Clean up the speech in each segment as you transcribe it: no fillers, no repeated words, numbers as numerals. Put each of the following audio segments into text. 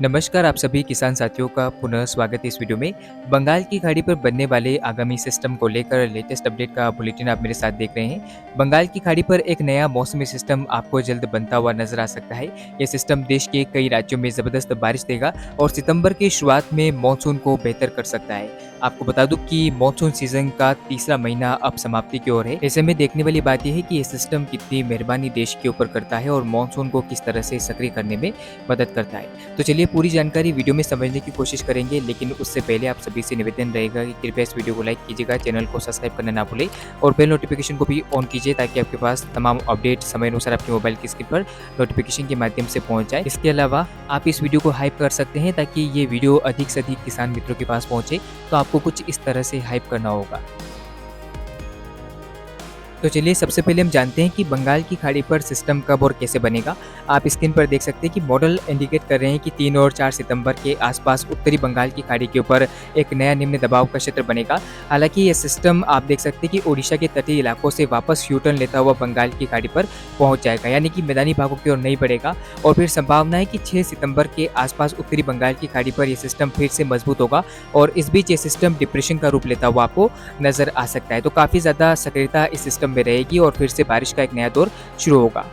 नमस्कार आप सभी किसान साथियों का पुनः स्वागत है इस वीडियो में। बंगाल की खाड़ी पर बनने वाले आगामी सिस्टम को लेकर लेटेस्ट अपडेट का बुलेटिन आप मेरे साथ देख रहे हैं। बंगाल की खाड़ी पर एक नया मौसमी सिस्टम आपको जल्द बनता हुआ नजर आ सकता है। ये सिस्टम देश के कई राज्यों में जबरदस्त बारिश देगा और सितंबर की शुरुआत में मानसून को बेहतर कर सकता है। आपको बता दूं कि मानसून सीजन का तीसरा महीना अब समाप्ति की ओर है। ऐसे में देखने वाली बात यह है कि ये सिस्टम कितनी मेहरबानी देश के ऊपर करता है और मानसून को किस तरह से सक्रिय करने में मदद करता है। तो चलिए पूरी जानकारी वीडियो में समझने की कोशिश करेंगे, लेकिन उससे पहले आप सभी से निवेदन रहेगा कि कृपया इस वीडियो को लाइक कीजिएगा, चैनल को सब्सक्राइब करना ना भूलें और बेल नोटिफिकेशन को भी ऑन कीजिए ताकि आपके पास तमाम अपडेट समय अनुसार आपके मोबाइल की स्क्रीन पर नोटिफिकेशन के माध्यम से पहुंच जाए। इसके अलावा आप इस वीडियो को हाइप कर सकते हैं ताकि ये वीडियो अधिक से अधिक किसान मित्रों के पास पहुंचे। तो आपको कुछ इस तरह से हाइप करना होगा। तो चलिए सबसे पहले हम जानते हैं कि बंगाल की खाड़ी पर सिस्टम कब और कैसे बनेगा। आप स्क्रीन पर देख सकते हैं कि मॉडल इंडिकेट कर रहे हैं कि 3 और 4 सितंबर के आसपास उत्तरी बंगाल की खाड़ी के ऊपर एक नया निम्न दबाव का क्षेत्र बनेगा। हालांकि ये सिस्टम आप देख सकते हैं कि ओडिशा के तटीय इलाकों से वापस यू टर्न लेता हुआ बंगाल की खाड़ी पर पहुंच जाएगा, यानी कि मैदानी भागों की ओर नहीं बढ़ेगा। और फिर संभावना है कि 6 सितंबर के आसपास उत्तरी बंगाल की खाड़ी पर यह सिस्टम फिर से मजबूत होगा और इस बीच ये सिस्टम डिप्रेशन का रूप लेता हुआ आपको नजर आ सकता है। तो काफी ज्यादा सक्रियता इस सिस्टम में रहेगी और फिर से बारिश का एक नया दौर शुरू होगा।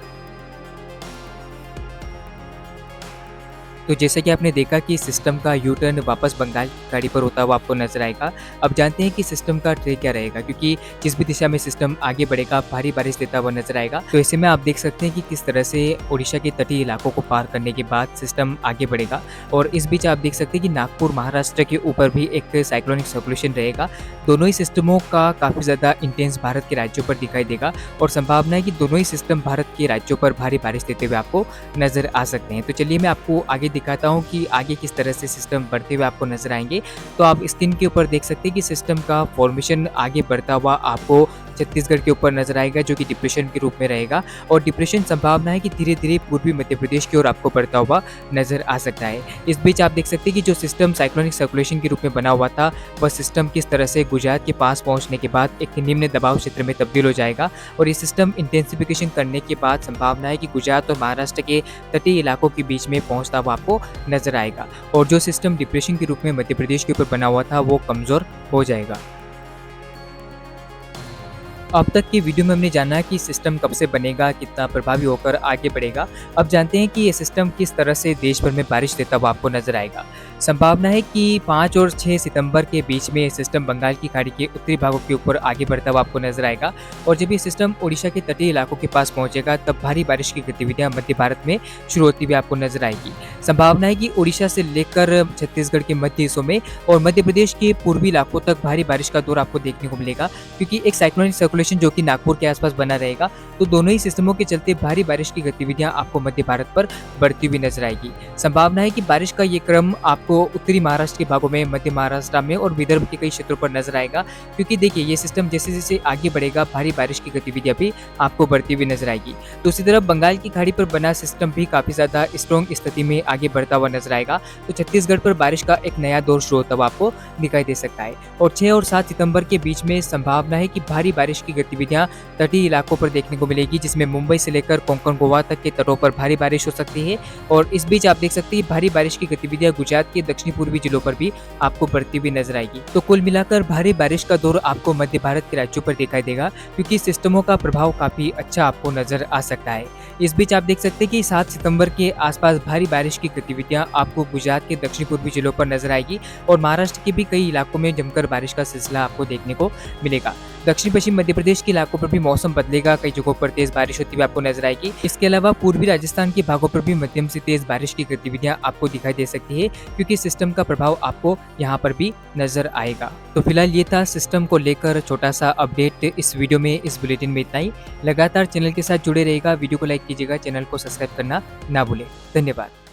तो जैसे कि आपने देखा कि सिस्टम का यू टर्न वापस बंगाल की खाड़ी पर होता हुआ आपको नजर आएगा। अब जानते हैं कि सिस्टम का ट्रैक क्या रहेगा, क्योंकि जिस भी दिशा में सिस्टम आगे बढ़ेगा भारी बारिश देता हुआ नजर आएगा। तो ऐसे में आप देख सकते हैं कि किस तरह से ओडिशा के तटीय इलाकों को पार करने के बाद सिस्टम आगे बढ़ेगा। और इस बीच आप देख सकते हैं कि नागपुर महाराष्ट्र के ऊपर भी एक साइक्लोनिक सर्कुलेशन रहेगा। दोनों ही सिस्टमों का काफी ज्यादा इंटेंस भारत के राज्यों पर दिखाई देगा और संभावना है कि दोनों ही सिस्टम भारत के राज्यों पर भारी बारिश देते हुए आपको नजर आ सकते हैं। तो चलिए मैं आपको आगे दिखाता हूँ कि आगे किस तरह से सिस्टम बढ़ते हुए आपको नजर आएंगे। तो आप स्क्रीन के ऊपर देख सकते हैं कि सिस्टम का फॉर्मेशन आगे बढ़ता हुआ आपको छत्तीसगढ़ के ऊपर नजर आएगा, जो कि डिप्रेशन के रूप में रहेगा। और डिप्रेशन संभावना है कि धीरे धीरे पूर्वी मध्य प्रदेश की ओर आपको बढ़ता हुआ नजर आ सकता है। इस बीच आप देख सकते हैं कि जो सिस्टम साइक्लोनिक सर्कुलेशन के रूप में बना हुआ था, वह सिस्टम किस तरह से गुजरात के पास पहुंचने के बाद एक निम्न दबाव क्षेत्र में तब्दील हो जाएगा। और ये सिस्टम इंटेंसिफिकेशन करने के बाद संभावना है कि गुजरात और महाराष्ट्र के तटीय इलाकों के बीच में पहुंचता हुआ आपको नजर आएगा। और जो सिस्टम डिप्रेशन के रूप में मध्य प्रदेश के ऊपर बना हुआ था, वो कमजोर हो जाएगा। अब तक की वीडियो में हमने जाना कि सिस्टम कब से बनेगा, कितना प्रभावी होकर आगे बढ़ेगा। अब जानते हैं कि ये सिस्टम किस तरह से देश भर में बारिश देता हुआ आपको नजर आएगा। संभावना है कि 5 और 6 सितंबर के बीच में ये सिस्टम बंगाल की खाड़ी के उत्तरी भागों के ऊपर आगे बढ़ता हुआ आपको नजर आएगा। और जब ये सिस्टम ओडिशा के तटीय इलाकों के पास पहुंचेगा, तब भारी बारिश की गतिविधियां मध्य भारत में शुरू होती हुई आपको नजर आएगी। संभावना है कि ओडिशा से लेकर छत्तीसगढ़ के मध्य हिस्सों में और मध्य प्रदेश के पूर्वी इलाकों तक भारी बारिश का दौर आपको देखने को मिलेगा, क्योंकि एक साइक्लोनिक सर्कुलेशन जो कि नागपुर के आसपास बना रहेगा। तो दोनों ही सिस्टमों के चलते भारी बारिश की गतिविधियां आपको मध्य भारत पर बढ़ती हुई नजर आएगी। संभावना है कि बारिश का ये क्रम आपको उत्तरी महाराष्ट्र के भागों में, मध्य महाराष्ट्र में और विदर्भ के कई क्षेत्रों पर नजर आएगा, क्योंकि देखिए ये सिस्टम जैसे जैसे आगे बढ़ेगा भारी बारिश की गतिविधियां भी आपको बढ़ती हुई नजर आएगी। दूसरी तरफ बंगाल की खाड़ी पर बना सिस्टम भी काफी ज्यादा स्ट्रॉन्ग स्थिति में आगे बढ़ता हुआ नजर आएगा। तो छत्तीसगढ़ पर बारिश का एक नया दौर शुरू होता हुआ आपको दिखाई दे सकता है। और 6 और 7 सितंबर के बीच में संभावना है कि भारी बारिश की गतिविधियां तटीय इलाकों पर देखने को मिलेगी, जिसमें मुंबई से लेकर कोंकण गोवा तक के तटों पर भारी बारिश हो सकती है। और इस बीच आप देख सकते हैं भारी बारिश की गतिविधियां गुजरात के दक्षिणी पूर्वी जिलों पर भी आपको बढ़ती हुई नजर आएगी। तो कुल मिलाकर भारी बारिश का दौर आपको मध्य भारत के राज्यों पर दिखाई देगा, क्योंकि सिस्टमों का प्रभाव काफी अच्छा आपको नजर आ सकता है। इस बीच आप देख सकते हैं कि 7 सितंबर के आसपास भारी बारिश की गतिविधियां आपको गुजरात के दक्षिणी पूर्वी जिलों पर नजर आएगी और महाराष्ट्र के भी कई इलाकों में जमकर बारिश का सिलसिला आपको देखने को मिलेगा। दक्षिण पश्चिम मध्य प्रदेश के इलाकों पर भी मौसम बदलेगा, कई जगहों पर तेज बारिश होती हुई आपको नजर आएगी। इसके अलावा पूर्वी राजस्थान के भागों पर भी मध्यम से तेज बारिश की गतिविधियां आपको दिखाई दे सकती है, क्योंकि सिस्टम का प्रभाव आपको यहाँ पर भी नजर आएगा। तो फिलहाल ये था सिस्टम को लेकर छोटा सा अपडेट इस वीडियो में, इस बुलेटिन में इतना ही। लगातार चैनल के साथ जुड़े रहेगा, वीडियो को लाइक कीजिएगा, चैनल को सब्सक्राइब करना ना भूलें। धन्यवाद।